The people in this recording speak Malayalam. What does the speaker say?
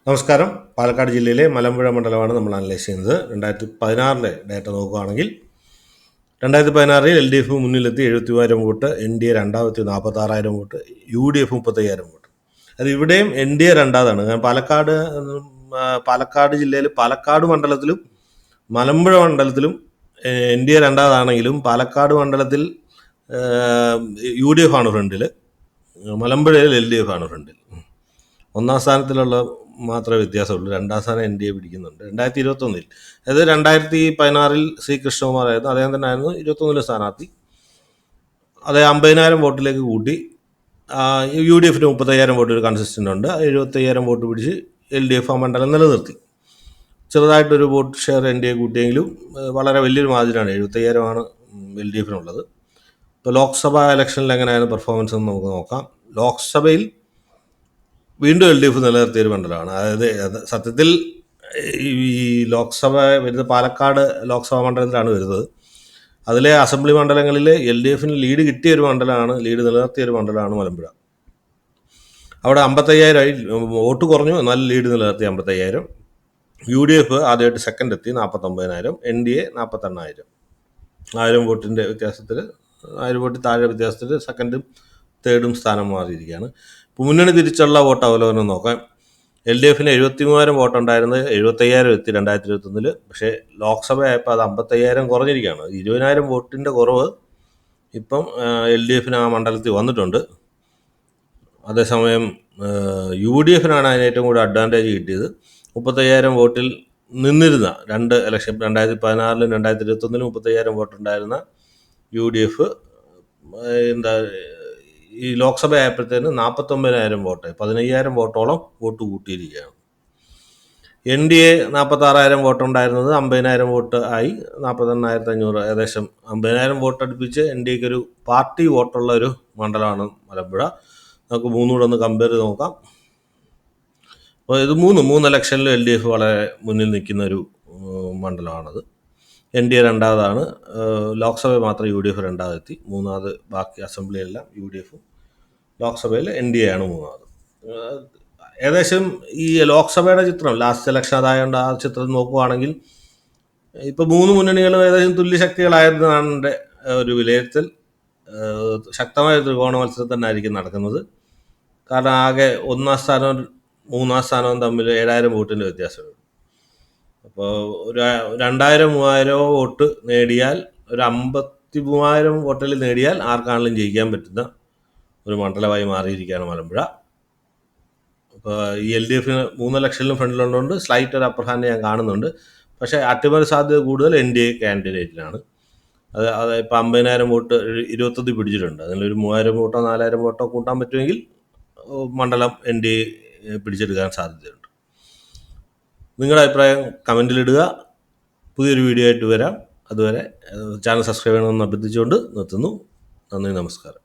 നമസ്കാരം. പാലക്കാട് ജില്ലയിലെ മലമ്പുഴ മണ്ഡലമാണ് നമ്മൾ അനലൈസ് ചെയ്യുന്നത്. 2016 ഡേറ്റ നോക്കുകയാണെങ്കിൽ 2016 എൽ ഡി എഫ് മുന്നിലെത്തി 70,000 വോട്ട്, എൻ ഡി എ രണ്ടാമത്തെ 46,000 vote, U D F 30,000 vote. അത് ഇവിടെയും എൻ ഡി എ രണ്ടാമതാണ്. കാരണം പാലക്കാട് ജില്ലയിൽ പാലക്കാട് മണ്ഡലത്തിലും മലമ്പുഴ മണ്ഡലത്തിലും എൻ ഡി എ രണ്ടാമതാണെങ്കിലും പാലക്കാട് മണ്ഡലത്തിൽ യു ഡി എഫ് ആണ് ഫ്രണ്ടിൽ, മലമ്പുഴയിൽ എൽ ഡി എഫ് ആണ് ഫ്രണ്ടിൽ. ഒന്നാം സ്ഥാനത്തിലുള്ള മാത്രമേ വ്യത്യാസമുള്ളൂ. രണ്ടാം സ്ഥാനം എൻ ഡി എ പിടിക്കുന്നുണ്ട് 2021. അതായത് 2016 ശ്രീ കൃഷ്ണകുമാർ ആയിരുന്നു, അദ്ദേഹം തന്നെ ആയിരുന്നു 21 സ്ഥാനാർത്ഥി. അതേ 50,000 വോട്ടിലേക്ക് കൂട്ടി. യു ഡി എഫിന് 30,000 വോട്ട് ഒരു കൺസിസ്റ്റൻ്റ് ഉണ്ട്. 75,000 വോട്ട് പിടിച്ച് എൽ ഡി എഫ് ആ മണ്ഡലം നിലനിർത്തി. ചെറുതായിട്ടൊരു vote share N D A കൂട്ടിയെങ്കിലും വളരെ വലിയൊരു മാർജിനാണ്, 75,000 എൽ ഡി എഫിനുള്ളത്. ഇപ്പോൾ ലോക്സഭാ ഇലക്ഷനിൽ എങ്ങനെയായിരുന്നു പെർഫോമൻസ് എന്ന് നമുക്ക് നോക്കാം. ലോക്സഭയിൽ വീണ്ടും എൽ ഡി എഫ് നിലനിർത്തിയൊരു മണ്ഡലമാണ്. അതായത് സത്യത്തിൽ ഈ ലോക്സഭ വരുന്നത് പാലക്കാട് ലോക്സഭാ മണ്ഡലത്തിലാണ് വരുന്നത്. അതിലെ അസംബ്ലി മണ്ഡലങ്ങളിൽ എൽ ഡി എഫിന് ലീഡ് കിട്ടിയ ഒരു മണ്ഡലമാണ്, ലീഡ് നിലനിർത്തിയ ഒരു മണ്ഡലമാണ് മലമ്പുഴ. അവിടെ 55,000 വോട്ട് കുറഞ്ഞു, എന്നാൽ ലീഡ് നിലനിർത്തി 55,000. യു ഡി എഫ് ആദ്യമായിട്ട് സെക്കൻഡ് എത്തി 49,000, എൻ ഡി എ 48,000. 1000 വോട്ടിൻ്റെ വ്യത്യാസത്തിൽ, 1000 വോട്ട് താഴെ വ്യത്യാസത്തിൽ സെക്കൻഡും തേർഡും സ്ഥാനം മാറിയിരിക്കുകയാണ്. ഇപ്പോൾ മുന്നണി തിരിച്ചുള്ള വോട്ട് അവലോകനം നോക്കാം. എൽ ഡി എഫിന് 73,000 വോട്ടുണ്ടായിരുന്നത് 75,000 എത്തി 2021. പക്ഷേ ലോക്സഭ ആയപ്പോൾ അത് 55,000 കുറഞ്ഞിരിക്കുകയാണ്. 20,000 വോട്ടിൻ്റെ കുറവ് ഇപ്പം എൽ ഡി എഫിന് ആ മണ്ഡലത്തിൽ വന്നിട്ടുണ്ട്. അതേസമയം യു ഡി എഫിനാണ് അതിന് ഏറ്റവും കൂടുതൽ അഡ്വാൻറ്റേജ് കിട്ടിയത്. 35,000 വോട്ടിൽ നിന്നിരുന്ന രണ്ട് ഇലക്ഷൻ 2016 2021 35,000 വോട്ടുണ്ടായിരുന്ന യു ഡി എഫ് ഈ ലോക്സഭ ആയപ്പോഴത്തേന് 49,000 വോട്ട്, 15,000 വോട്ടോളം വോട്ട് കൂട്ടിയിരിക്കുകയാണ്. എൻ ഡി എ 46,000 വോട്ടുണ്ടായിരുന്നത് 50,000 വോട്ട് ആയി 48,500, ഏകദേശം 50,000 വോട്ട് അടുപ്പിച്ച് എൻ ഡി എക്ക് ഒരു പാർട്ടി വോട്ടുള്ള ഒരു മണ്ഡലമാണ് മലമ്പുഴ. നമുക്ക് മൂന്നുകൂടെ ഒന്ന് കമ്പയർ ചെയ്ത് നോക്കാം. അപ്പോൾ ഇത് മൂന്ന് ഇലക്ഷനിലും എൽ ഡി എഫ് വളരെ മുന്നിൽ നിൽക്കുന്ന ഒരു മണ്ഡലമാണത്. എൻ ഡി എ രണ്ടാമതാണ്, ലോക്സഭ മാത്രം യു ഡി എഫ് രണ്ടാമതെത്തി, മൂന്നാമത് ബാക്കി അസംബ്ലിയെല്ലാം യു ഡി എഫും, ലോക്സഭയിൽ എൻ ഡി എ ആണ് മൂന്നാമത്. ഏകദേശം ഈ ലോക്സഭയുടെ ചിത്രം ലാസ്റ്റ് ഇലക്ഷൻ അതായതുകൊണ്ട് ആ ചിത്രം നോക്കുകയാണെങ്കിൽ ഇപ്പോൾ മൂന്ന് മുന്നണികളും ഏകദേശം തുല്യശക്തികളായിരുന്നതാണ് എൻ്റെ ഒരു വിലയിരുത്തൽ. ശക്തമായ ത്രികോണ മത്സരം തന്നെ ആയിരിക്കും നടക്കുന്നത്. കാരണം ആകെ ഒന്നാം സ്ഥാനവും മൂന്നാം സ്ഥാനവും തമ്മിൽ 7,000 വോട്ടിൻ്റെ വ്യത്യാസമുണ്ട്. അപ്പോൾ ഒരു 2,000-3,000 വോട്ട് നേടിയാൽ, ഒരു 53,000 വോട്ടിൽ നേടിയാൽ ആർക്കാണെങ്കിലും ജയിക്കാൻ പറ്റുന്ന ഒരു മണ്ഡലമായി മാറിയിരിക്കുകയാണ് മലമ്പുഴ. അപ്പോൾ ഈ എൽ ഡി എഫിന് 3 ഇലക്ഷനിലും ഫ്രണ്ടിലുള്ളതുകൊണ്ട് സ്ലൈറ്റ് ഒരു അപ്പർ ഹാൻഡ് ഞാൻ കാണുന്നുണ്ട്. പക്ഷേ അട്ടിമറി സാധ്യത കൂടുതൽ എൻ ഡി എ കാൻഡിഡേറ്റിനാണ്. അത് ഇപ്പോൾ 50,000 വോട്ട് 21 പിടിച്ചിട്ടുണ്ട്. അതിലൊരു 3,000 വോട്ടോ 4,000 വോട്ടോ കൂട്ടാൻ പറ്റുമെങ്കിൽ മണ്ഡലം എൻ ഡി എ പിടിച്ചെടുക്കാൻ സാധ്യതയുണ്ട്. നിങ്ങളുടെ അഭിപ്രായം കമൻറ്റിലിടുക. പുതിയൊരു വീഡിയോ ആയിട്ട് വരാം. അതുവരെ ചാനൽ സബ്സ്ക്രൈബ് ചെയ്യണമെന്ന് അഭ്യർത്ഥിച്ചുകൊണ്ട് നിർത്തുന്നു. നന്ദി, നമസ്കാരം.